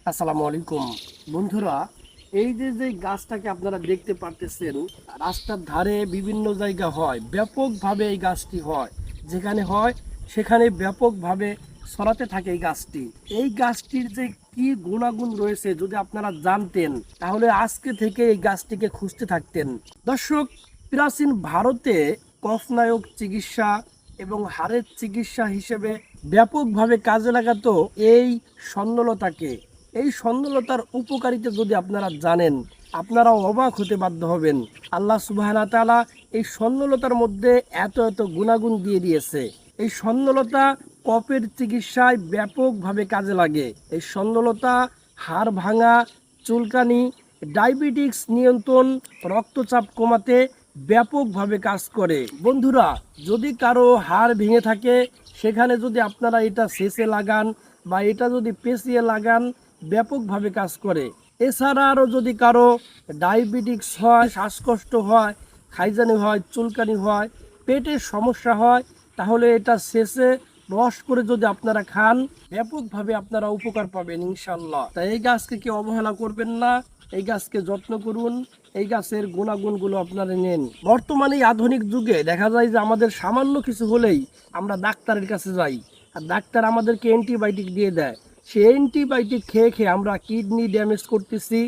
আসসালামু আলাইকুম বন্ধুরা, এই যে যে গাছটাকে আপনারা দেখতে পারতেছেন, রাস্তার ধারে বিভিন্ন জায়গা হয়, ব্যাপকভাবে এই গাছটি হয়। যেখানে হয় সেখানে ব্যাপকভাবে ছড়াতে থাকে এই গাছটি। এই গাছটির যে কি গুণাগুণ রয়েছে যদি আপনারা জানতেন, তাহলে আজকে থেকে এই গাছটিকে খুঁজতে থাকতেন। দর্শক, প্রাচীন ভারতে কফনায়ক চিকিৎসা এবং হাড়ের চিকিৎসা হিসেবে ব্যাপকভাবে কাজে লাগাতো এই স্বর্ণলতাকে। এই স্বর্ণলতার উপকারিতা যদি আপনারা জানেন, আপনারা অবাক হতে বাধ্য হবেন। আল্লাহ সুবহানাহু ওয়া তাআলা এই স্বর্ণলতার মধ্যে এত এত গুণাগুণ দিয়ে দিয়েছে। এই স্বর্ণলতা কফের চিকিৎসায় ব্যাপকভাবে কাজে লাগে। এই স্বর্ণলতা হাড় ভাঙা, চুলকানি, ডায়াবেটিক্স নিয়ন্ত্রণ, রক্তচাপ কমাতে ব্যাপকভাবে কাজ করে। বন্ধুরা, যদি কারো হাড় ভেঙে থাকে, সেখানে যদি আপনারা এটা সেচে লাগান বা এটা যদি পেঁচিয়ে লাগান, ব্যাপকভাবে কাজ করে। এছাড়া আরও যদি কারো ডায়াবেটিক্স হয়, শ্বাসকষ্ট হয়, খাইজানি হয়, চুলকানি হয়, পেটের সমস্যা হয়, তাহলে এটা সেচে রস করে যদি আপনারা খান, ব্যাপকভাবে আপনারা উপকার পাবেন ইনশাল্লাহ। তাই এই গাছকে কেউ অবহেলা করবেন না, এই গাছকে যত্ন করুন, এই গাছের গুণাগুণগুলো আপনারা নেন। বর্তমানে এই আধুনিক যুগে দেখা যায় যে আমাদের সামান্য কিছু হলেই আমরা ডাক্তারের কাছে যাই, আর ডাক্তার আমাদেরকে অ্যান্টিবায়োটিক দিয়ে দেয়। সেই অ্যান্টিবায়োটিক খেয়ে খেয়ে আমরা কিডনি ড্যামেজ করতেছি,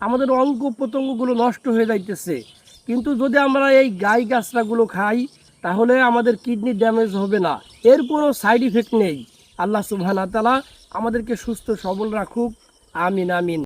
আমাদের অঙ্গ প্রত্যঙ্গগুলো নষ্ট হয়ে যাইতেছে। কিন্তু যদি আমরা এই গাই গাছরাগুলো খাই, তাহলে আমাদের কিডনি ড্যামেজ হবে না, এর কোনো সাইড ইফেক্ট নেই। আল্লাহ সুবহানাহু ওয়া তাআলা আমাদেরকে সুস্থ সবল রাখুক। আমিন আমিন।